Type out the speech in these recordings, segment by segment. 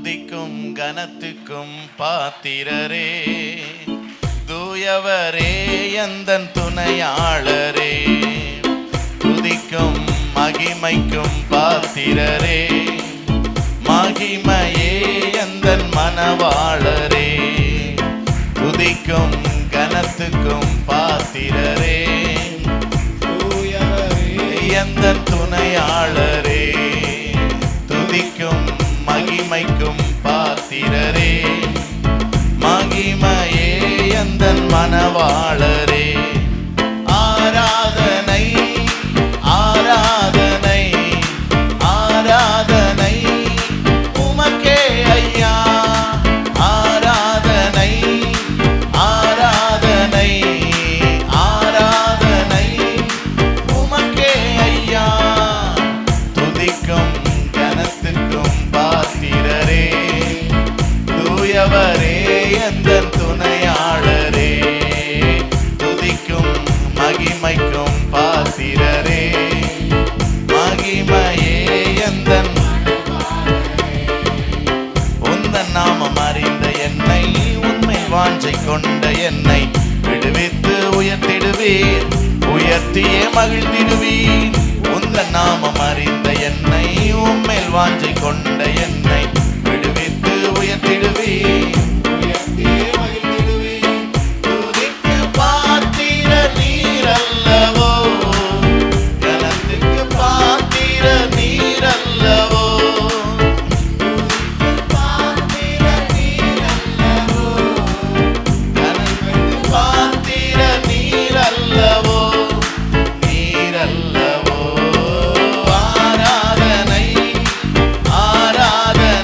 துதிக்கும் கனத்துக்கும் பாத்திரரே, தூயவரே எந்தன் துணையாளரே, துதிக்கும் மகிமைக்கும் பாத்திரரே, மகிமையே எந்தன் மனவாளரே, துதிக்கும் கனத்துக்கும் பாத்திரரே, எந்தன் துணையாளரே, துதிக்கும் மகிமைக்கும் பாத்திரரே, மகிமையே எந்தன் மனவாளரே. ஆராதனை ஆராதனை ஆராதனை உமக்கே ஐயா, ஆராதனை ஆராதனை ஆராதனை உமக்கே ஐயா, துதிக்கும் கனத்துக்கும் பாத்திரரே, தூயவரே எந்தன் துணையாளரே, துதிக்கும் மகிமைக்கும் பாத்திரரே, மகிமையே எந்தன் உந்தன் நாமம் அறிந்த என்னை, உண்மை வாஞ்சை கொண்ட என்னை விடுவித்து உயர்த்திடுவீர், உயர்த்தியே மகிழ்ந்திடுவீர். உந்தன் நாமம் அறிந்த என்னை, உண்மையில் வாஞ்சை கொண்ட என்னை விடுவித்து உயர்த்திடுவீர், உயர்த்தியே மகிழ்ந்திடுவீர். துதிக்க பாத்திர நீரல்லவோ, கனத்துக்கு பாத்திர நீரல்லவோ, பாத்திர நீரல்லவோ, கனத்துக்கு பாத்திர நீரல்லவோ, நீரல்லவோ. ஆராதனை ஆராதனை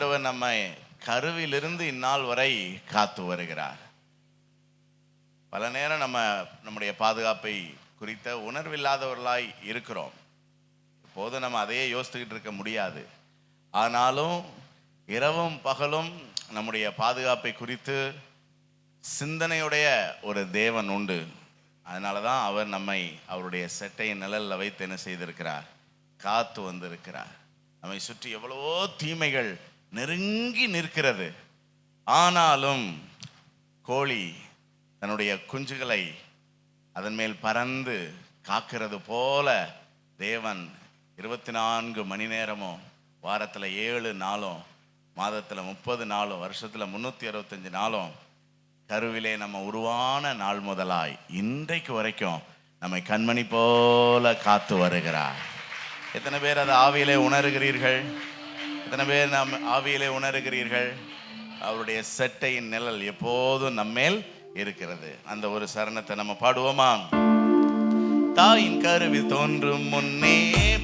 ஆண்டவர் நம்மை கருவிலிருந்து இந்நாள் வரை காத்து வருகிறார். பல நேரம் நம்முடைய பாதுகாப்பை குறித்த உணர்வில்லாதவர்களாய் இருக்கிறோம். இப்போது நம்ம அதையே யோசித்துக்கிட்டு இருக்க முடியாது. ஆனாலும் இரவும் பகலும் நம்முடைய பாதுகாப்பை குறித்து சிந்தனையுடைய ஒரு தேவன் உண்டு. அதனால தான் அவர் நம்மை அவருடைய செட்டையின் நிழலில் வைத்து என்ன செய்திருக்கிறார்? காத்து வந்திருக்கிறார். நம்மை சுற்றி எவ்வளவோ தீமைகள் நெருங்கி நிற்கிறது. ஆனாலும் கோழி தன்னுடைய குஞ்சுகளை அதன் மேல் பறந்து காக்கிறது போல தேவன் 24 மணி நேரமும், வாரத்தில் 7 நாளும், மாதத்தில் 30 நாளும், வருஷத்தில் 365 நாளும் கருவிலே நம்ம உருவான நாள் முதலாய் இன்றைக்கு வரைக்கும் நம்மை கண்மணி போல காத்து வருகிறார். எத்தனை பேர் அதை ஆவியிலே உணர்கிறீர்கள்? எத்தனை பேர் நாம் ஆவியிலே உணர்கிறீர்கள்? அவருடைய செட்டையின் நிழல் எப்போதும் நம்மேல் இருக்கிறது. அந்த ஒரு சரணத்தை நம்ம பாடுவோமா? தாயின் கருவில் தோன்றும் முன்னே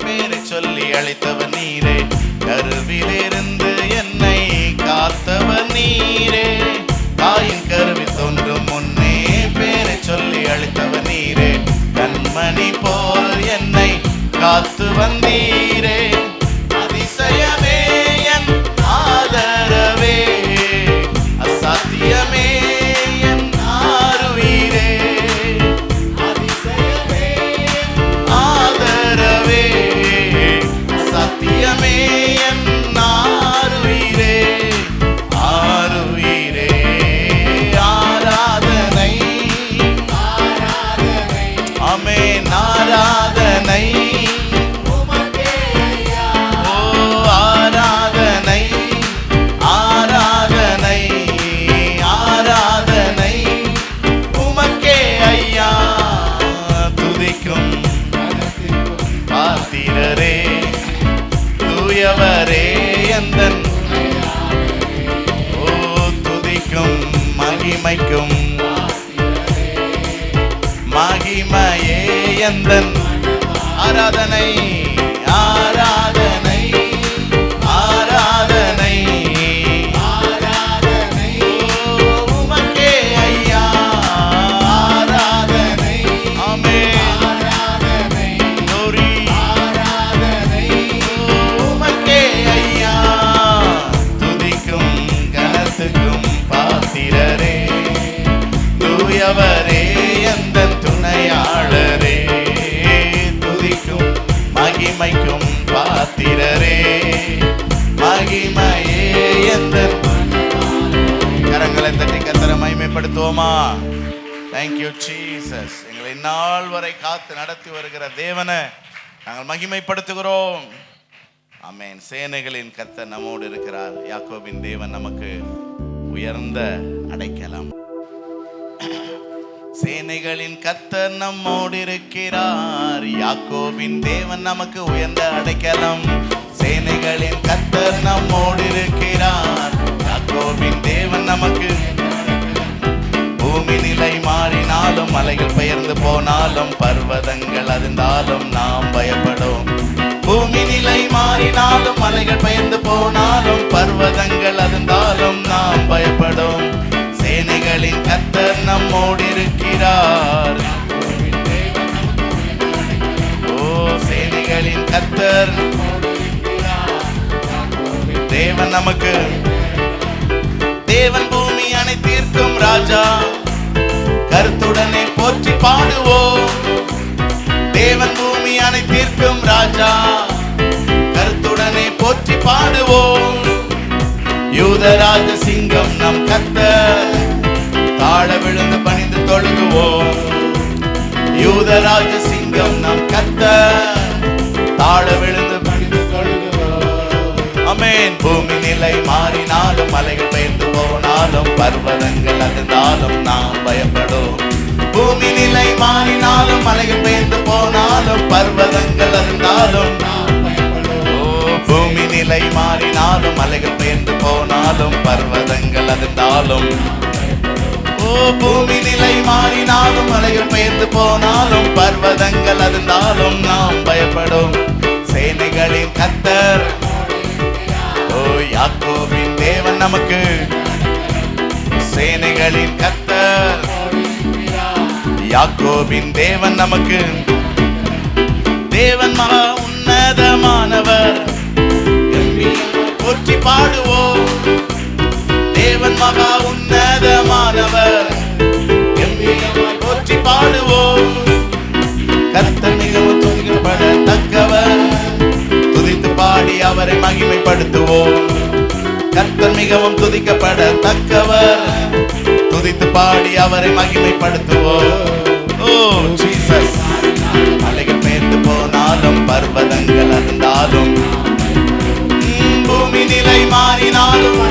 பேரை சொல்லி அழைத்தவர் நீரே, கருவிலிருந்து என்னை காத்தவர் நீரே. தாயின் கருவில் தோன்றும் முன்னே பேரை சொல்லி அழைத்தவர் நீரே, கண்மணி போல் என்னை காத்து வந்தீரே. அதிசயமே என் ஆதரவே, அசாத்தியமே என் ஆருயிரே. அதிசயமே ஆதரவே, அசாத்தியமே என் ஆருயிரே. ஆருயிரே ஆராதனை, ஆமென் ஆராதனை. தூயவரே எந்தன் துதிக்கும் மகிமைக்கும், மகிமையே எந்தன் ஆராதனை. ஆராதனை ஆராதனை ஆராதனை உமக்கே ஐயா. ஆராதனை ஆமென் ஆராதனை glory ஆராதனை உமக்கே ஐயா. துதிக்கும் கனத்துக்கும் பாத்திரரே, தூயவரே எந்தன் துணையாளரே. துதிக்கும் மகிமைக்கும் பாத்திரரே, மகிமையே எந்தன். கரங்களை தட்டி கர்த்தரை மகிமைப்படுத்துவோமா? Thank you Jesus. எங்களை இந்நாள் வரை காத்து நடத்தி வருகிற தேவனை நாங்கள் மகிமைப்படுத்துகிறோம். ஆமென். சேனைகளின் கர்த்தர் நம்மோடு இருக்கிறார். யாக்கோபின் தேவன் நமக்கு உயர்ந்த அடைக்கலம். சேனைகளின் கர்த்தர் நம்மோடு இருக்கிறார். யாக்கோபின் தேவன் நமக்கு உயர்ந்த அடைக்கலம். சேனைகளின் கர்த்தர் நம்மோடு இருக்கிறார். யாக்கோபின் தேவன் நமக்கு. பூமி நிலை மாறினாலும், மலைகள் பெயர்ந்து போனாலும், பர்வதங்கள் அதிர்ந்தாலும் நாம் பயப்படும். பூமி நிலை மாறினாலும், மலைகள் பெயர்ந்து போனாலும், பர்வதங்கள் அதிர்ந்தாலும் நாம் பயப்படும். சேனைகளின் கர்த்தர் நம்மோடு இருக்கிறார். ஓ சேனைகளின் கர்த்தர் தேவன் நமக்கு. தேவன் பூமி அனைத்திற்கும் ராஜா, கருத்துடனே போற்றி பாடுவோம். தேவன் பூமி அனைத்திற்கும் ராஜா, கருத்துடனே போற்றி பாடுவோம். யூதராஜ சிங்கம் நம் கர்த்தர், தாழ விழுந்து பணிந்து தொழுகுவோம். யூதராஜ சிங்கம் நம் கர்த்தர், தாழ விழுந்து பணிந்து தொழுகுவோம். ஆமென். பூமி நிலை மாறினாலும், மலைகள் பெயர்ந்து போனாலும், பர்வதங்கள் அதிர்ந்தாலும் நாம் பயப்படும். பூமி நிலை மாறினாலும், மலைகள் பெயர்ந்து போனாலும், பர்வதங்கள் அதிர்ந்தாலும் நாம் பயப்படும். ஓ பூமி நிலை மாறினாலும், மலைகள் பெயர்ந்து போனாலும், பர்வதங்கள் அதிர்ந்தாலும். ஓ பூமி நிலை மாறினாலும், மலைகள் பெயர்ந்து போனாலும், பர்வதங்கள் அதிர்ந்தாலும் நாம் பயப்படும். சேனைகளின் கர்த்தர், ஓ யாக்கோபின் தேவன் நமக்கு சேனைகளின் கர்த்தர். யாக்கோபின் தேவன் நமக்கு தேவன் மகா உன்னதமானவர். போற்றி பாடுவோம். தேவன் மகா உன்னதமானவர். போற்றி பாடுவோம். கர்த்தர் மிகவும் துதிக்கப்படத்தக்கவர். துதித்து பாடி அவரை மகிமைப்படுத்துவோம். கர்த்தர் மிகவும் துதிக்கப்படத்தக்கவர். துதித்து பாடி அவரை மகிமைப்படுத்துவோம். ஓ ஜீசஸ். மலைகள் பெயர்ந்து போனாலும் பர்வதங்கள் இருந்தாலும் பூமி நிலை மாறினாலும்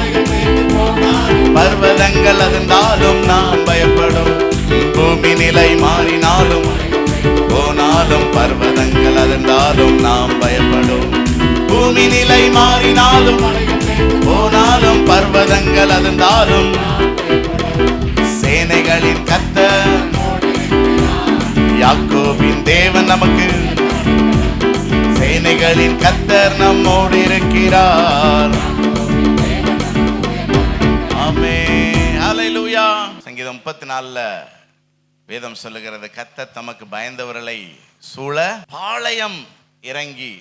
பர்வதங்கள் இருந்தாலும் நாம் பயப்படும். பூமி நிலை மாறினாலும் போனாலும் பர்வதங்கள் இருந்தாலும் நாம் பயப்படும். பூமி நிலை மாறினாலும் போனாலும் பர்வதங்கள் இருந்தாலும் சேனைகளின் கர்த்தர் யாக்கோபின் தேவன் நமக்கு சேனைகளின் கர்த்தர் நம்மோடு இருக்கிறார். ஆமென். ஹல்லேலூயா. சங்கீதம் 34 வேதம் சொல்லுகிறது, கர்த்தர் தமக்கு பயந்தவர்களை சூழ பாளையம் இறங்கி.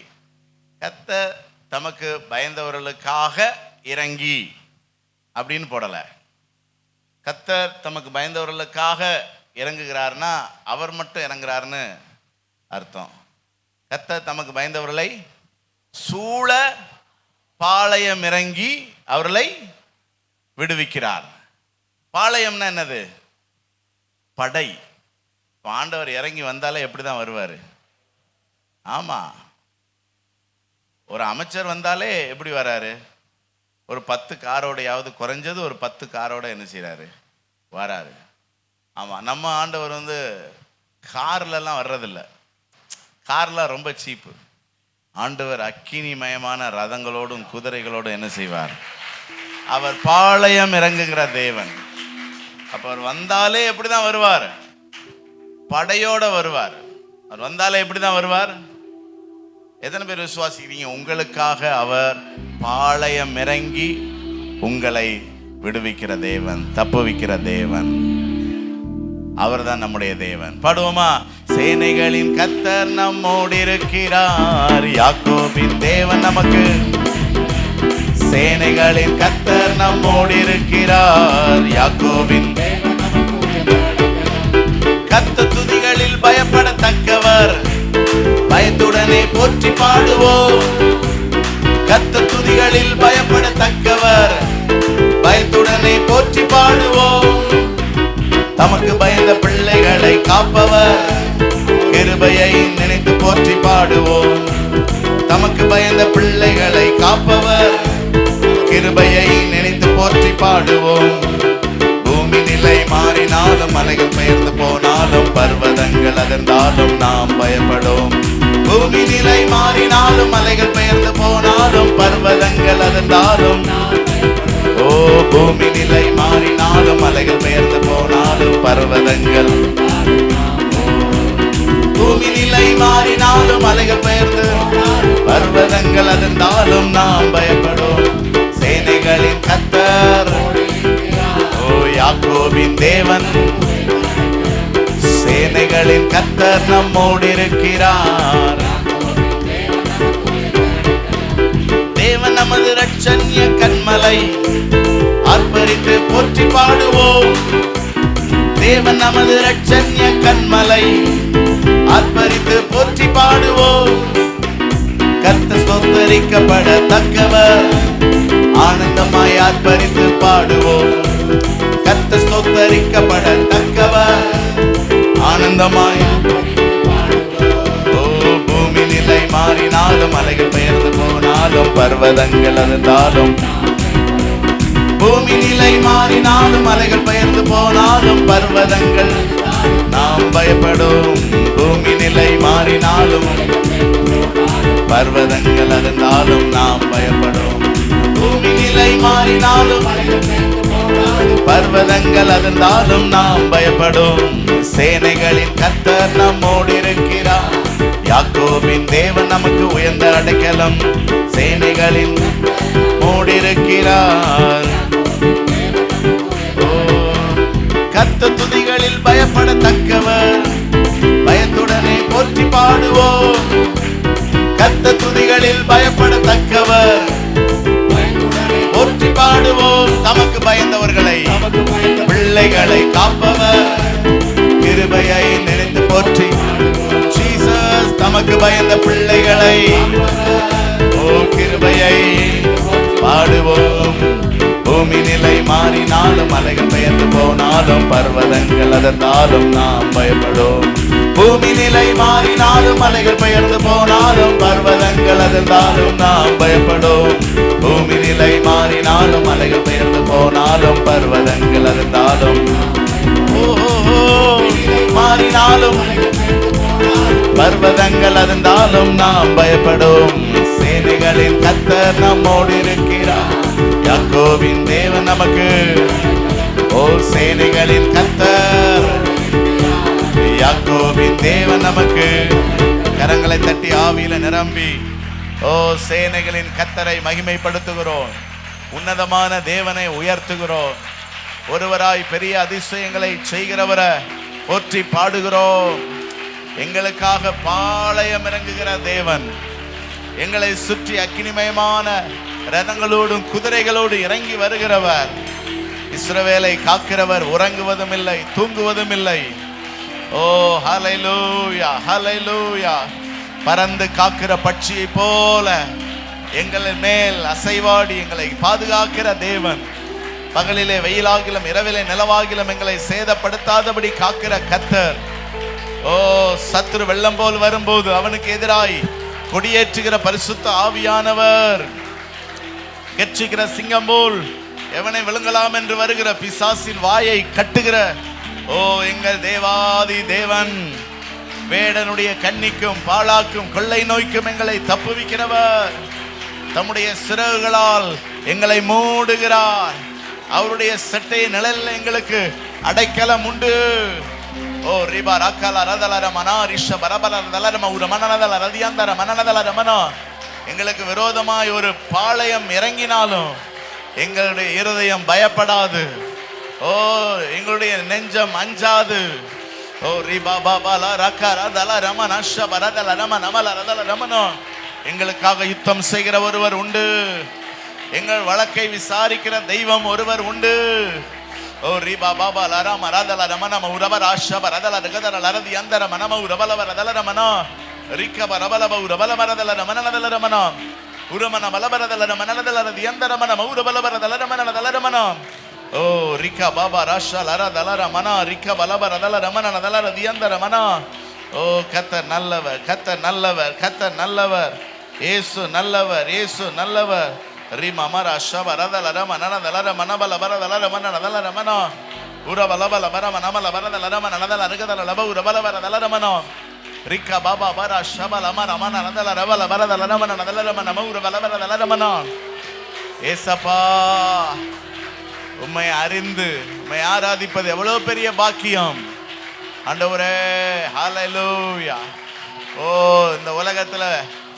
கர்த்தர் தமக்கு பயந்தவர்களுக்காக இறங்கி அப்படின்னு போடல. கர்த்தர் தமக்கு பயந்தவர்களுக்காக இறங்குகிறார்னா அவர் மட்டும் இறங்குறாருன்னு அர்த்தம். கர்த்தர் தமக்கு பயந்தவர்களை சூழ பாளையம் இறங்கி அவர்களை விடுவிக்கிறார். பாளையம்னா என்னது? படை. ஆண்டவர் இறங்கி வந்தாலே எப்படிதான் வருவார்? ஆமா, ஒரு அமைச்சர் வந்தாலே எப்படி வராரு? ஒரு 10 காரோடையாவது, குறைஞ்சது ஒரு 10 காரோட என்ன செய்யறாரு? வராரு. ஆமாம், நம்ம ஆண்டவர் கார்லலாம் வர்றதில்லை. கார்லாம் ரொம்ப சீப்பு. ஆண்டவர் அக்கினிமயமான ரதங்களோடும் குதிரைகளோடும் என்ன செய்வார்? அவர் பாளையம் இறங்குகிற தேவன். அப்போ அவர் வந்தாலே எப்படி தான் வருவார்? படையோட வருவார். அவர் வந்தாலே எப்படி தான் வருவார்? எத்தனை பேர் விசுவாசிக்கிறீங்க? உங்களுக்காக அவர் பாளையம் இறங்கி உங்களை விடுவிக்கிற தேவன், தப்புவிக்கிற தேவன். அவர் தான் நம்முடைய தேவன். பாடுவோமா? சேனைகளின் கர்த்தர் நம்மோடு இருக்கிறார். யாக்கோபின் தேவன் நமக்கு சேனைகளின் கர்த்தர் நம்மோடு இருக்கிறார். யாக்கோபின் கர்த்தர் துதிகளில் பயப்படத்தக்கவர். பயத்துடனே போற்றி பாடுவோம். கர்த்தர் துதிகளில் பயப்படத்தக்கவர். பயத்துடனே போற்றி பாடுவோம். தமக்கு பயந்த பிள்ளைகளை காப்பவர். கிருபையை நினைத்து போற்றி பாடுவோம். தமக்கு பயந்த பிள்ளைகளை காப்பவர். கிருபையை நினைத்து போற்றி பாடுவோம். பூமி நிலை மாறினாலும் மலைகள் பெயர்ந்து போனாலும் பர்வதங்கள் அதிர்ந்தாலும் நாம் பயப்படும். பூமி நிலை மாறினாலும் மலைகள் பெயர்ந்து போனாலும் பர்வதங்கள் அதிர்ந்தாலும். ஓ, பூமி நிலை மாறினாலும் மலைகள் பெயர்ந்து போனாலும் பர்வதங்கள். பூமி நிலை மாறினாலும் மலைகள் பெயர்ந்து பர்வதங்கள் அதிர்ந்தாலும் நாம் பயப்படும். சேனைகளின் கர்த்தர், ஓ யாக்கோபின் தேவன், சேனைகளின் கர்த்தர் நம்மோடு இருக்கிறார். தேவன் நமது இரட்சண்ய கன்மலை. ஆர்ப்பரித்து போற்றி பாடுவோம். தேவன் நமது இரட்சண்ய கன்மலை. ஆர்ப்பரித்து போற்றி பாடுவோம். கர்த்தர் ஸ்தோத்தரிக்கப்படத்தக்கவர். ஆனந்தமாய் ஆர்ப்பரித்து பாடுவோம். கர்த்தர் ஸ்தோத்தரிக்கப்படத்தக்கவர். ஆனந்தமாய். ஓ, பூமி நிலை மாறினாலும் மலைகள் பெயர்ந்து போனாலும் பர்வதங்கள் அதிர்ந்தாலும். பூமி நிலை மாறினாலும் மலைகள் பெயர்ந்து போனாலும் பர்வதங்கள் நாம் பயப்படும். பூமி நிலை மாறினாலும் பர்வதங்கள் அதிர்ந்தாலும் நாம் பயப்படும். பூமி நிலை மாறினாலும் பர்வதங்கள் அதிர்ந்தாலும் நாம் பயப்படும். சேனைகளின் கர்த்தர் நம்மோடு இருக்கிறார். யாக்கோபின் தேவன் நமக்கு உயர்ந்த அடைக்கலம், சேனைகளின் மூடிருக்கிறார். கர்த்தர் துதிகளில் பயப்படத்தக்கவர், பயத்துடனே போற்றி பாடுவோம். கர்த்தர் துதிகளில் பயப்படத்தக்கவர், போற்றி பாடுவோம். தமக்கு பயந்தவர்களை, பிள்ளைகளை காப்பவர், கிருபையை நினைந்து போற்றி. ஜீசஸ் தமக்கு பயந்த பிள்ளைகளை, ஓ கிருபையை பாடுவோம். பூமி நிலை மாறினாலும், மலைகள் பெயர்ந்து போனாலும், பர்வதங்கள் அதிர்ந்தாலும் நாம் பயப்படும். பூமி நிலை மாறினாலும், மலைகள் பெயர்ந்து போனாலும், பர்வதங்கள் அதிர்ந்தாலும் நாம் பயப்படும். பூமி நிலை மாறினாலும், மலைகள் பெயர்ந்து போனாலும், பர்வதங்கள் அதிர்ந்தாலும், மாறினாலும் பர்வதங்கள் அதிர்ந்தாலும் நாம் பயப்படும். சேனைகளின் கர்த்தர் நம்மோடு இருக்கிறார், யாக்கோபின் தேவன் நமக்கு. ஓ சேனைகளின் கர்த்தர், யாக்கோபின் தேவன் நமக்கு. கரங்களை தட்டி ஆவியில நிரம்பி ஓ சேனைகளின் கர்த்தரை மகிமைப்படுத்துகிறோம். உன்னதமான தேவனை உயர்த்துகிறோம். ஒருவராய் பெரிய அதிசயங்களை செய்கிறவரை போற்றி பாடுகிறோம். எங்களுக்காக பாளையம் இறங்குகிற தேவன், எங்களை சுற்றி அக்கினிமயமான ரதங்களோடும் குதிரைகளோடு இறங்கி வருகிறவர், இஸ்ரவேலை காக்கிறவர், உறங்குவதும் இல்லை தூங்குவதும் இல்லை. ஓ ஹல்லேலூயா ஹல்லேலூயா. பறந்து காக்கிற பட்சியை போல எங்களின் மேல் அசைவாடி எங்களை பாதுகாக்கிற தேவன், பகலிலே வெயிலாகிலும் இரவிலே நிலவாகிலும் எங்களை சேதப்படுத்தாதபடி காக்கிற கர்த்தர். ஓ சத்துரு வெள்ளம் போல் வரும்போது அவனுக்கு எதிராய் கொடியேற்றுகிற பரிசுத்த ஆவியானவர், கெர்ச்சிக்கிற சிங்கம் போல் எவனை விழுங்கலாம் என்று வருகிற பிசாசின் வாயை கட்டுகிற ஓ எங்கள் தேவாதி தேவன், வேடனுடைய கண்ணிக்கும் பாழாக்கும் கொள்ளை நோய்க்கும் எங்களை தப்புவிக்கிறவர், தம்முடைய சிறகுகளால் எங்களை மூடுகிறார். அவருடைய சட்டை நிழலில் எங்களுக்கு அடைக்கலம் உண்டு. ஓ ரிபா ராக்கல ரதலர மனா ரிஷ பரபர தலரம உர மனனதல ரதியந்தர மனனதல ரமனா. எங்களுக்கு விரோதமாய் ஒரு பாளையம் இறங்கினாலும் எங்களுடைய இருதயம் பயப்படாது. ஓ எங்களுடைய நெஞ்சம் அஞ்சாது. ஓ ரிபா பாபா லா ரக்க ரதல ரமன ஷ பரதல ரம நமல ரதல ரமனோ. எங்களுக்காக யுத்தம் செய்கிற ஒருவர் உண்டு. எங்கள் வழக்கை விசாரிக்கிற தெய்வம் ஒருவர் உண்டு. ஓ ரிபா பாபா லரம ரதல ரமன மௌரப ராஷப ரதல ரகதல லரதி அந்தர மனம உரபலவ ரதல ரமன ரிக்கப ரபலப உரபலவ ரதல ரமனதல ரமன உரமன மலபரதல ரமனதல ரதி அந்தர மன மௌரபலவ ரதல ரமனதல ரமன. ஓ ரிக்க பாபா ராஷ லரதல ரமன ரிக்க பலப ரதல ரமனதல ரதி அந்தர மன. ஓ கர்த்தர் நல்லவர், கர்த்தர் நல்லவர், கர்த்தர் நல்லவர். இயேசு நல்லவர், இயேசு நல்லவர். ரிம மர ஷப ரதல ரம நனதல ரம நபல பரதல ரம நனதல ரமன உரபலபல பரம நமல பரதல ரம நனதல ரிகதல லப உரபல பரதல ரமன ரிக்க பாபா பர ஷப லம ரம நனதல ரபல பரதல ரம நனதல ரம நம உரபல பரதல ரமன. ஏசப்பா, உம்மை அறிந்து உம்மை ஆராதிப்பது எவ்வளவு பெரிய பாக்கியம் ஆண்டவரே. ஹல்லேலூயா. ஓ இந்த உலகத்துல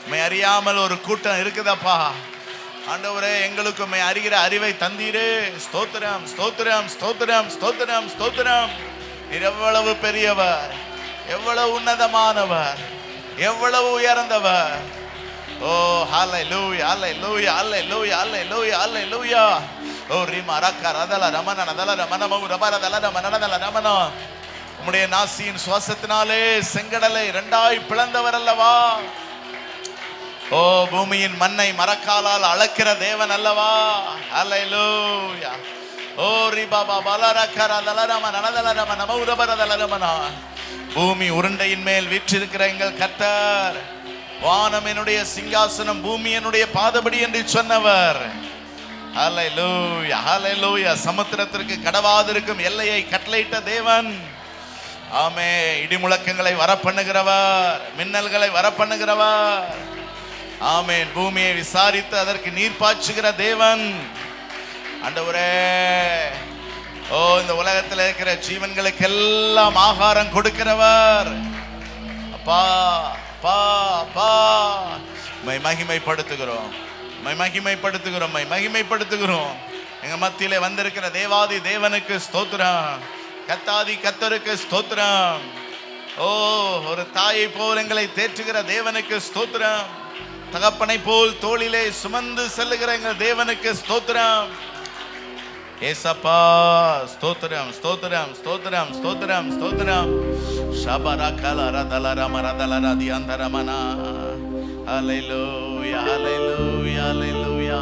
உம்மை அறியாமல் ஒரு கூட்டம் இருக்குதப்பா ஆண்டவரே. எங்களுக்கு உம்மை அறிகிற அறிவை தந்தீரே. ஸ்தோத்திரம் ஸ்தோத்திரம் ஸ்தோத்திரம் ஸ்தோத்திரம் ஸ்தோத்திரம். நீர் எவ்வளவு பெரியவர், எவ்வளவு உன்னதமானவர், எவ்வளவு உயர்ந்தவர். ஓ ஹல்லேலூயா ஹல்லேலூயா ஹல்லேலூயா ஹல்லேலூயா ஹல்லேலூயா. ஓ ரிமா ரக்க ரதல ரமன நதல ரமன மௌ ரபர தல ரமன நதல ரமன. உம்முடைய நாசியின் சுவாசத்தினாலே செங்கடலை இரண்டாய் பிளந்தவர் அல்லவா. ஓ பூமியின் மண்ணை மரக்காலால் அளக்கிற தேவன் அல்லவா. ஹல்லேலூயா. ஓ ரிபா பாபா லரக்க ரதல ரமன நதல ரமன மௌ ரபர தல ரமன. பூமி உருண்டையின் மேல் வீற்றிருக்கிற எங்கள் கர்த்தர், வானம் என்னுடைய சிங்காசனம், பூமி என்னுடைய பாதபடி என்று சொன்னவர். ஹல்லேலூயா ஹல்லேலூயா. சமுத்திரத்திற்கு கடவாதிருக்கும் எல்லையை கட்டளையிட்ட தேவன். ஆமே. இடிமுழக்கங்களை வரப்பண்ணுகிறவர், மின்னல்களை வரப்பண்ணுகிறவர். ஆமேன். பூமியை விசாரித்து அதற்கு நீர் பாய்ச்சுகிற தேவன் ஆண்டவரே. ஓ இந்த உலகத்தில் இருக்கிற ஜீவன்களுக்கு எல்லாம் ஆகாரம் கொடுக்கிறவர் அப்பா. அப்பா அப்பா மகிமைப்படுத்துகிறோம், மகிமைப்படுத்துகிறோம், மகிமைப்படுத்துகிறோம். எங்க மத்தியிலே வந்திருக்கிற தேவாதி தேவனுக்கு ஸ்தோத்திரம், கத்தாதி கத்தருக்கு ஸ்தோத்திரம். ஓ, ஒரு தாயை போல் எங்களை தேற்றுகிற தேவனுக்கு ஸ்தோத்திரம், தகப்பனை போல் தோளிலே சுமந்து செல்லுகிற எங்கள் தேவனுக்கு ஸ்தோத்திரம். ஏசப்பா ஸ்தோத்திரம், ஸ்தோத்திரம், ஸ்தோத்திரம், ஸ்தோத்திரம், ஸ்தோத்திரம். ஷபரா கலர தலர மரதலர தியந்தரமனா. ஹல்லேலூயா, ஹல்லேலூயா, ஹல்லேலூயா.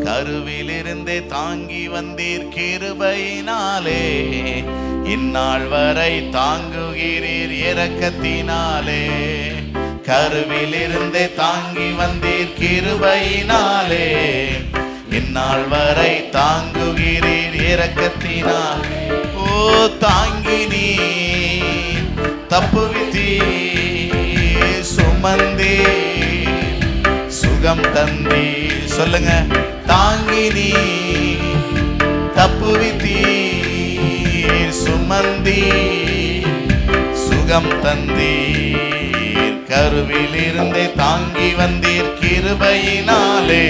கருவிலிருந்தே தாங்கி வந்தீர் கிருபையினாலே, இந்நாள் வரை தாங்குகிறீர் இரக்கத்தினாலே. கருவிலிருந்தே தாங்கி வந்தீர் கிருபையினாலே, இந்நாள் வரை தாங்குகிறீர் இரக்கத்தினாலே. ஓ, தாங்கி நீ தப்புவித்தீ, சுமந்தே சுகம் தந்தீ. சொல்லுங்க, தாங்கி நீ தப்புவித்தீ, சுமந்தீ சுகம் தந்தீர். கருவிலிருந்தே தாங்கி வந்தீர் கிருபையினாலே,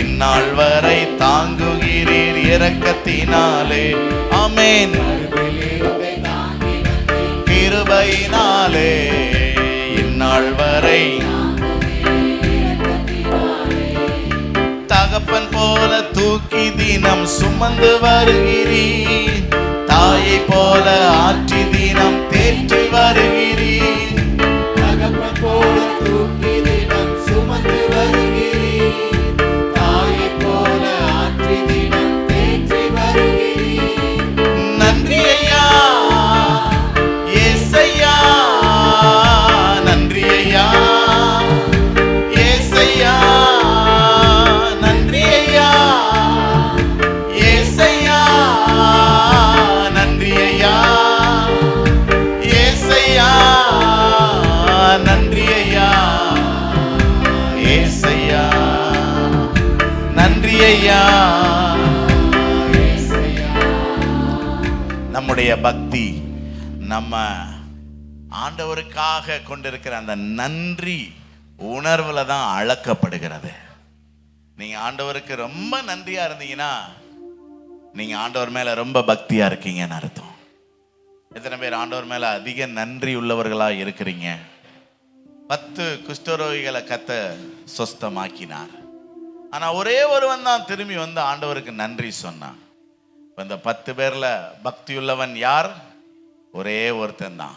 இந்நாள் வரை தாங்குகிறீர் இரக்கத்தினாலே. ஆமென். கிருபையினாலே இந்நாள் வரை தகப்பன் போல தூக்கி தினம் சுமந்து வருகிறீர், தாயை போல ஆற்றி தினம் தேற்றி வருகிறீர். தகப்பன் போல தூக்கி தினம் சுமந்து வருகிறீர், தாயை போல ஆற்றி தினம் தேற்றி வருகிறீர். நன்றி ஐயா ஏசையா, நன்றி ஐயா ஏசையா, நன்றி ஐயா ஏசையா, நன்றி ஐயா ஏசையா, நன்றி ஐயா ஏசையா, நன்றி ஐயா. நம்முடைய பக்தி நம்ம ஆண்டவருக்காக கொண்டிருக்கிற அந்த நன்றி உணர்வுல தான் அளக்கப்படுகிறது. நீங்க ஆண்டவருக்கு ரொம்ப நன்றியா இருந்தீங்கன்னா நீங்க ஆண்டவர் மேல ரொம்ப பக்தியா இருக்கீங்கன்னு அர்த்தம். எத்தனை பேர் ஆண்டவர் மேல அதிக நன்றி உள்ளவர்களா இருக்கிறீங்க? 10 குஷ்டரோகிகளை கர்த்தர் சொஸ்தமாக்கினார். ஆனா ஒரே ஒருவன் தான் திரும்பி வந்து ஆண்டவருக்கு நன்றி சொன்னான். இந்த 10 பேர்ல பக்தி உள்ளவன் யார்? ஒரே ஒருத்தன் தான்.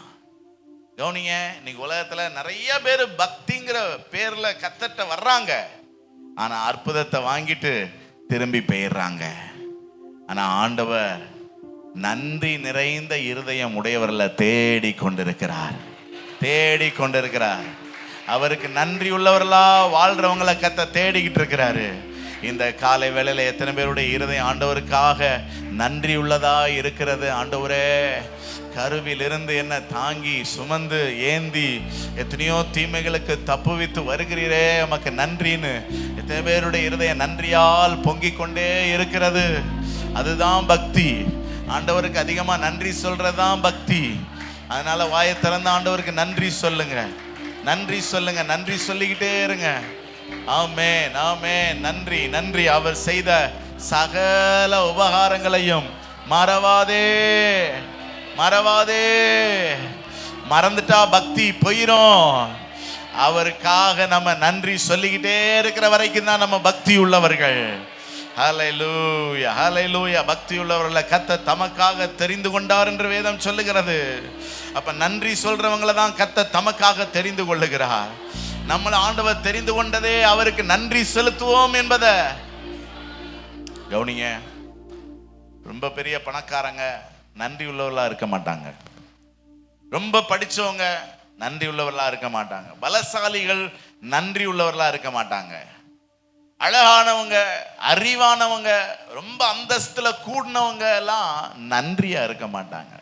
கவனிங்க, இன்னைக்கு உலகத்துல நிறைய பேர் பக்திங்கிற பேர்ல கர்த்தர்ட்ட வர்றாங்க, ஆனா அற்புதத்தை வாங்கிட்டு திரும்பி போயிடுறாங்க. ஆனா ஆண்டவர் நன்றி நிறைந்த இருதயம் உடையவர்களை தேடி கொண்டிருக்கிறார், தேடி கொண்டிருக்கிறார். அவருக்கு நன்றி உள்ளவர்களா வாழ்றவங்களை கர்த்தர் தேடிக்கிட்டு இருக்கிறாரு. இந்த காலை வேளையில எத்தனை பேருடைய இருதயம் ஆண்டவருக்காக நன்றி உள்ளதா இருக்கிறது? ஆண்டவரே, கருவில் இருந்து என்ன தாங்கி சுமந்து ஏந்தி எத்தனையோ தீமைகளுக்கு தப்புவித்து வருகிறீரே, நமக்கு நன்றின்னு எத்தனை பேருடைய இருதயம் நன்றியால் பொங்கிக் கொண்டே இருக்கிறது. அதுதான் பக்தி. ஆண்டவருக்கு அதிகமா நன்றி சொல்றதுதான் பக்தி. அதனால வாயை திறந்த ஆண்டவருக்கு நன்றி சொல்லுங்க, நன்றி சொல்லுங்க, நன்றி சொல்லிக்கிட்டே இருங்க. ஆமென், ஆமென். நன்றி, நன்றி. அவர் செய்த சகல உபகாரங்களையும் மறவாதே, மறவாதே. மறந்துட்டா பக்தி போயிரும். அவருக்காக நம்ம நன்றி சொல்லிக்கிட்டே இருக்கிற வரைக்கும் தான் நம்ம பக்தி உள்ளவர்கள். ஹல்லேலூயா, ஹல்லேலூயா. பக்தி உள்ளவர்களை கர்த்தர் தமக்காக தெரிந்து கொண்டார் என்று வேதம் சொல்லுகிறது. அப்ப நன்றி சொல்றவங்களை தான் கர்த்தர் தமக்காக தெரிந்து கொள்ளுகிறார். நம்மளை ஆண்டவர் தெரிந்து கொண்டதே அவருக்கு நன்றி செலுத்துவோம் என்பதை கவனிங்க. ரொம்ப பெரிய பணக்காரங்க நன்றி உள்ளவர்களா இருக்க மாட்டாங்க, ரொம்ப படிச்சவங்க நன்றி உள்ளவர்களா இருக்க மாட்டாங்க, பலசாலிகள் நன்றி உள்ளவர்களா இருக்க மாட்டாங்க, அழகானவங்க அறிவானவங்க ரொம்ப அந்தஸ்துல கூடினவங்க எல்லாம் நன்றியா இருக்க மாட்டாங்க.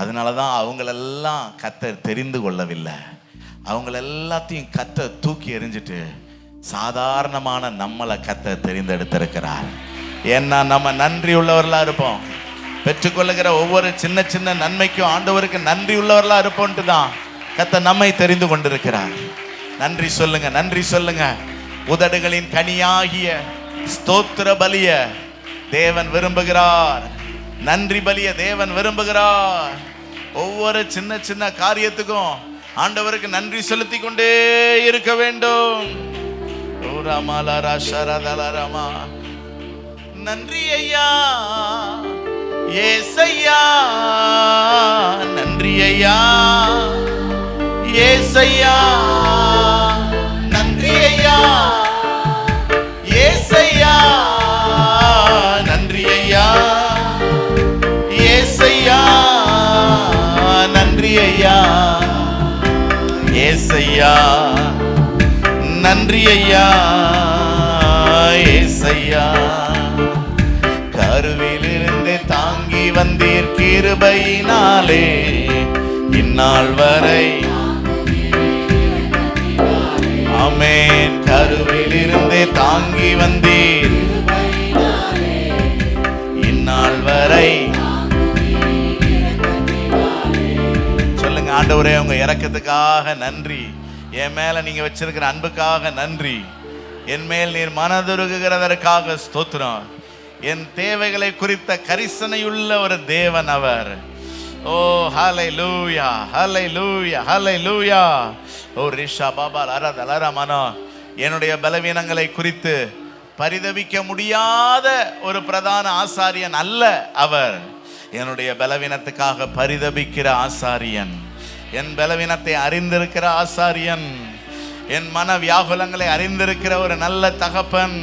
அதனாலதான் அவங்களெல்லாம் கர்த்தர் தெரிந்து கொள்ளவில்லை. அவங்கள எல்லாத்தையும் கர்த்தர் தூக்கி எறிஞ்சிட்டு சாதாரணமான நம்மளை கர்த்தர் தெரிந்தெடுத்திருக்கிறார். ஏன்னா நம்ம நன்றி உள்ளவர்களா இருப்போம். பெற்றுக்கொள்ளுகிற ஒவ்வொரு சின்ன சின்ன நன்மைக்கும் ஆண்டவருக்கு நன்றி உள்ளவர்களா இருப்போம்ட்டு தான் கர்த்தர் நம்மை தெரிந்து கொண்டிருக்கிறார். நன்றி சொல்லுங்க, நன்றி சொல்லுங்க. உதடுகளின் கனியாகிய ஸ்தோத்திர பலிய தேவன் விரும்புகிறார். நன்றி பலிய தேவன் விரும்புகிறார். ஒவ்வொரு சின்ன சின்ன காரியத்துக்கும் ஆண்டவருக்கு நன்றி செலுத்தி கொண்டே இருக்க வேண்டும். நன்றி ஐயா ஏசையா, நன்றி ஐயா ஏசையா, நன்றி ஐயா ஏசையா, நன்றி ஐயா ஏசையா, நன்றி ஐயா ஏசையா, நன்றி ஐயா ஏசையா. கருவிலிருந்து தாங்கி வந்தீர் கிருபையினாலே, இந்நாள் வரை ஆமென். கருவிலிருந்து தாங்கி வந்தீர் இந்நாள் வரை. சொல்லுங்க, ஆண்டவரே உங்க இரக்கத்துக்காக நன்றி, என் மேல நீங்க வச்சிருக்கிற அன்புக்காக நன்றி, என் மேல் நீர் மனதுருகுகிறதற்காக ஸ்தோத்திரம். என் தேவைகளை குறித்த கரிசனையுள்ள ஒரு தேவன் அவர். ஓ ஹல்லேலூயா, ஹல்லேலூயா, ஹல்லேலூயா. ஓ ரிஷா பாபா லரதலர மனோ, என்னுடைய பலவீனங்களை குறித்து பரிதபிக்க முடியாத ஒரு பிரதான ஆசாரியன் அல்ல அவர். என்னுடைய பலவீனத்துக்காக பரிதபிக்கிற ஆசாரியன், என் பலவீனத்தை அறிந்திருக்கிற ஆசாரியன், என் மன வியாகுலங்களை அறிந்திருக்கிற ஒரு நல்ல தகப்பன்.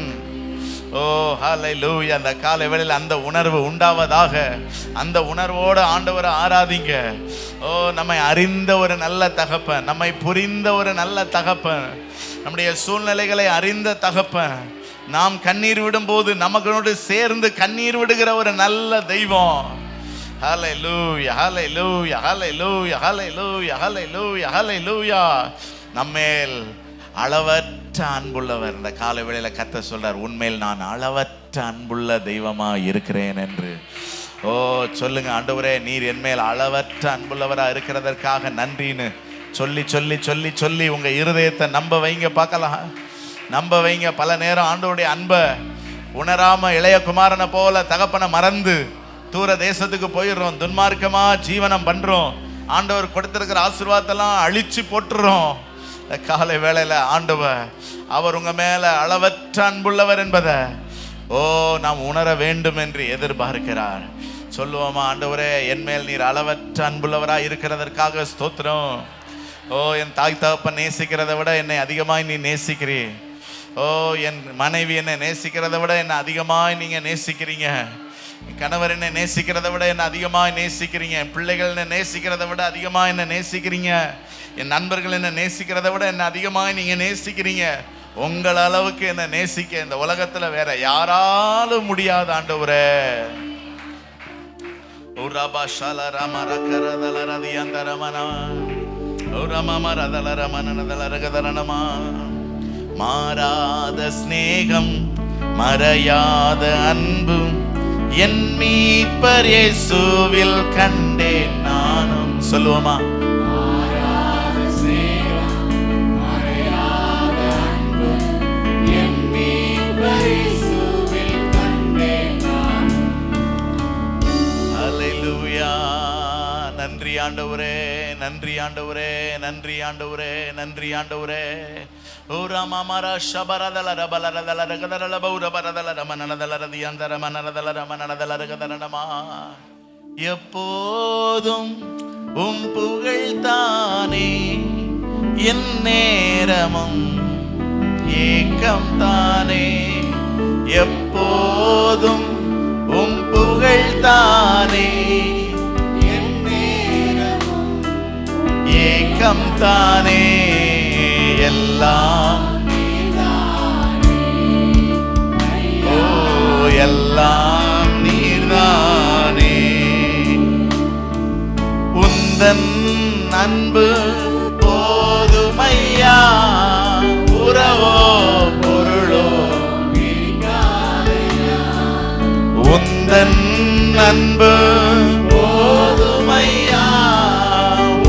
ஓ ஹல்லேலூயா. அந்த காலை வேளையில் அந்த உணர்வு உண்டாவதாக. அந்த உணர்வோடு ஆண்டவரை ஆராதிங்க. ஓ நம்மை அறிந்த ஒரு நல்ல தகப்பன், நம்மை புரிந்த ஒரு நல்ல தகப்பன், நம்முடைய சூழ்நிலைகளை அறிந்த தகப்பன், நாம் கண்ணீர் விடும்போது நமக்கு சேர்ந்து கண்ணீர் விடுகிற ஒரு நல்ல தெய்வம். ஹல்லேலூயா, ஹல்லேலூயா, ஹல்லேலூயா, ஹல்லேலூயா, ஹல்லேலூயா, ஹல்லேலூயா. நம்மேல் அளவற்ற அன்புள்ளவர். இந்த காலை வேளையில கர்த்தர் சொல்றார், உண்மையில் நான் அளவற்ற அன்புள்ள தெய்வமா இருக்கிறேன் என்று. ஓ சொல்லுங்க, ஆண்டவரே நீர் என் மேல் அளவற்ற அன்புள்ளவரா இருக்கிறதற்காக நன்றின்னு சொல்லி சொல்லி சொல்லி சொல்லி உங்க இருதயத்தை நம்ப வைங்க. பார்க்கலாம், நம்ப வைங்க. பல நேரம் ஆண்டவருடைய அன்பை உணராம இளைய குமாரனை போல தகப்பனை மறந்து தூர தேசத்துக்கு போயிடுறோம், துன்மார்க்கமா ஜீவனம் பண்றோம், ஆண்டவர் கொடுத்திருக்கிற ஆசீர்வாதத்தெல்லாம் அழிச்சு போட்டுறோம். காலை வேளையில ஆண்டவர் அவர் உங்க மேல அளவற்ற அன்புள்ளவர் என்பதை நாம் உணர வேண்டும் என்று எதிர்பார்க்கிறார். சொல்லுவோமா, ஆண்டவரே என் மேல் நீர் அளவற்ற அன்புள்ளவராய் இருக்கிறதற்காக ஸ்தோத்திரம். என் தாய் தகப்பன் நேசிக்கிறதை விட என்னை அதிகமாய் நீ நேசிக்கிறீ. என் மனைவி என்னை நேசிக்கிறதை விட என்னை அதிகமாய் நீங்க நேசிக்கிறீங்க. என் கணவர் என்னை நேசிக்கிறதை விட என்னை அதிகமாய் நேசிக்கிறீங்க. என் பிள்ளைகள் என்னை நேசிக்கிறதை விட அதிகமாக என்னை நேசிக்கிறீங்க. என் நண்பர்கள் என்ன நேசிக்கிறதை விட என்ன அதிகமாக நீங்க நேசிக்கிறீங்க. உங்கள் அளவுக்கு என்ன நேசிக்க இந்த உலகத்துல வேற யாராலும் முடியாது ஆண்டவரே. மாறாத ஸ்நேகம், மறையாத அன்பு என் மீட்பர் இயேசுவில் கண்டேன் நானும். சொல்லுவோமா, நன்றி ஆண்டவரே, நன்றி ஆண்டவரே, நன்றி ஆண்டவரே, நன்றி ஆண்டவரே. ஓ ராமமரா ஷபரதல ரபலரதல ரகதல பௌரபரதல ரமனதல ரதியந்தர மனதல ரமனதல ரகதனமா. எப்போதும் உம் புகழ் தானே, என் நேரமும் ஏக்கம் தானே. எப்போதும் உம் புகழ் தானே, ஏக்கம் தானே. எல்லாம் எல்லாம் நீர்தானே. உந்தன் அன்பு போதுமையா, உறவோ பொருளோ உந்தன் அன்பு போதுமையா,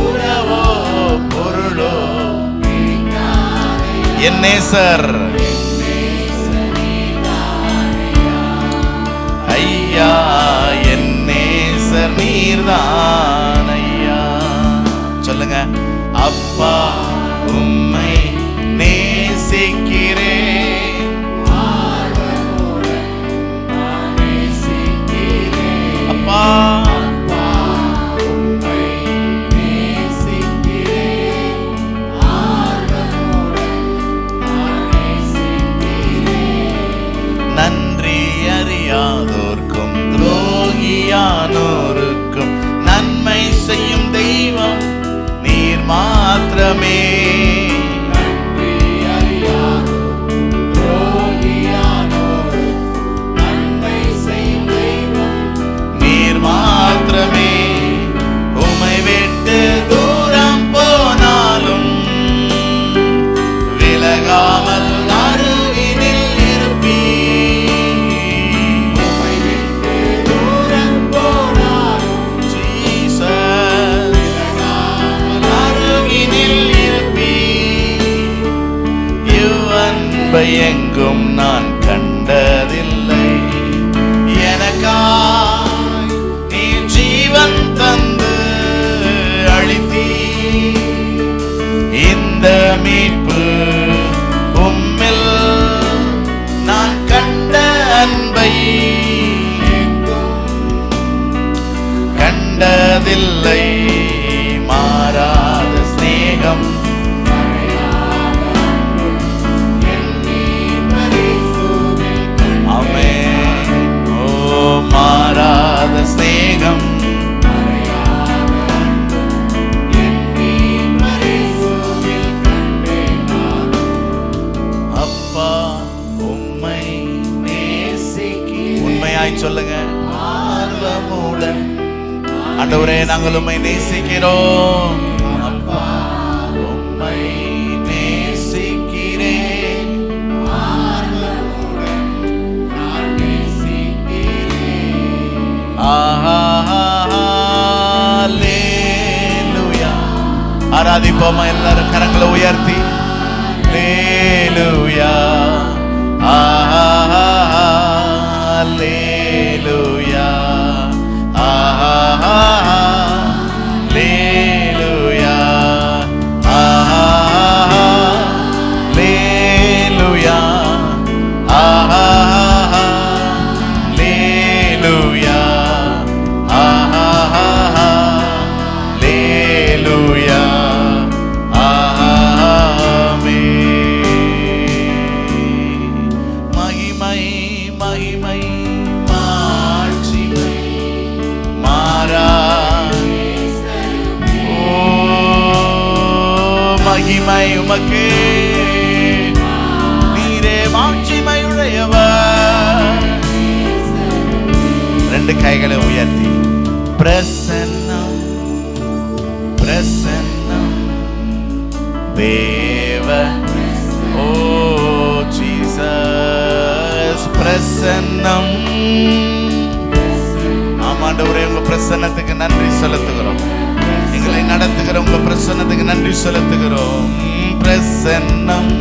உறவோ என் நேசர் ஐயா, என் நேசர் நீர்தான் ஐயா. சொல்லுங்க, அப்பா உம்மை நேசிக்கிறேன், அப்பா நன்றி அறியாதோர்க்கும் துரோகியானோருக்கும் நன்மை செய்யும் தெய்வம் நீர் மாத்திரமே. நீர் மாத்திரமே. உம்மை விட்டு தூரம் போனாலும் விலகாமல் அருகினில் இருப்பீர். உம்மை விட்டு தூரம் போனாலும் ஜீசஸ் விலகாமல் அருகினில் இருப்பீர். இவ்வன்பை எங்கும் நான் கண்டதில்லை, எனக்காய் நீ ஜீவன் தந்து அளித்தீர். இந்த மீட்பு உம்மில் நான் கண்ட அன்பை கண்டதில்லை. மாறாத ஸ்நேகம் ஆமென். ஓ மாறாத ஸ்நேகம் அப்பா உம்மை நேசிக்கிறேன். உண்மையாய் சொல்லுங்க, ஆர்வமுடன் ஆண்டவரே நாங்கள் உம்மை நேசிக்கிறோம். அப்பா உம்மை நேசிக்கிறேன், ஆர்வமுடன் நான் நேசிக்கிறேன். ஹல்லேலூயா. ஆராதிப்போமா எல்லாரும் கரங்களை உயர்த்தி. ஹல்லேலூயா, ஹல்லேலூயா, ஹல்லேலூயா, ஹல்லேலூயா, ஹல்லேலூயா, ஹல்லேலூயா. மகிமை மகிமை மாட்சிமை மாறா. ஓ மகிமை உமக்கு, நீரே மாட்சிமையுடையவர். ரெண்டு கைகளை உயர்த்தி பிரசன்னம் பிரசன்னம் தேவ. ஓ ஜீசஸ் பிரசன்னம். ஆமாண்டவரே, உங்க பிரசன்னத்துக்கு நன்றி செலுத்துகிறோம். எங்களை நடத்துகிற உங்க பிரசன்னத்துக்கு நன்றி செலுத்துகிறோம். பிரசன்னம்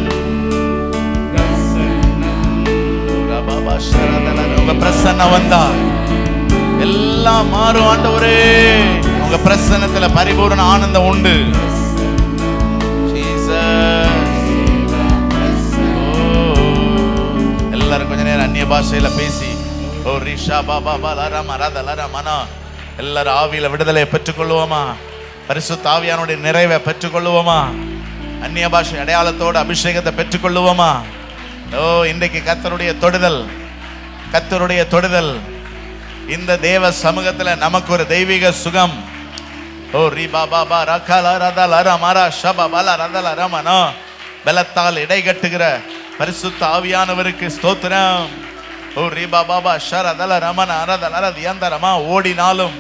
உங்க பிரசன்னம் வந்தா எல்லாம் மாறும். ஆண்டவரே, உங்க பிரசன்னத்துல பரிபூரண ஆனந்தம் உண்டு. எல்லாரும் கொஞ்ச நேரம் அந்நிய பாஷையில பேசி ஓ ரிஷா பாபா பாலாராமா ராதலாராமனா எல்லாரும் ஆவியில விடுதலையை பெற்றுக்கொள்வோமா? பரிசுத்த ஆவியானுடைய நிறைவை பெற்றுக்கொள்வோமா? அந்நிய பாஷை அடையாளத்தோட அபிஷேகத்தை பெற்றுக்கொள்வோமா? ஓ இன்றைக்கு கர்த்தருடைய தொடுதல், கர்த்தருடைய தொடுதல். இந்த தேவ சமூகத்துல நமக்கு ஒரு தெய்வீக சுகம். ஓ ரி பாபா பா ரகாலா ரதலா மாரா ஷபா பாலா ரதலா ரமனா. பலத்தால் இடை கட்டுகிற பரிசுத்த ஆவியானவருக்கு ஸ்தோத்திரம். ஓ ரி பாபா பா ஷரதல ரமன அரதல அரதியந்தரமா. ஓடினாலும்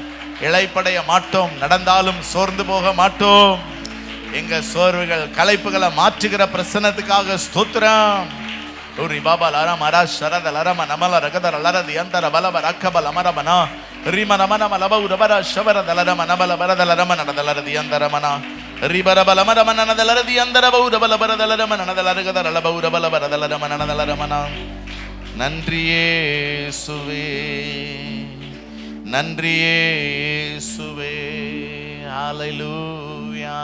இளைப்படைய மாட்டோம், நடந்தாலும் சோர்ந்து போக மாட்டோம். எங்க சோர்வுகள் களைப்புகளை மாற்றுகிற பிரசன்னத்துக்காக ஸ்தோத்திரம். ரி பாபா லர மரா ஷரத லரம நமல ரகதர லரதி அந்தர பலப ரக்கபல மரமனா ரிம நமன மலப உரபர ஷவர தலரம நபல பரதல ரம நடதலரதி அந்தரமனா ரிபரபலமரமனதலரதி அந்தரபௌரபலபரதலரமனதலரகதரலபௌரபலபரதலரமனதலரமன. நன்றியே சுவே, நன்றியே சுவே. ஹல்லேலூயா.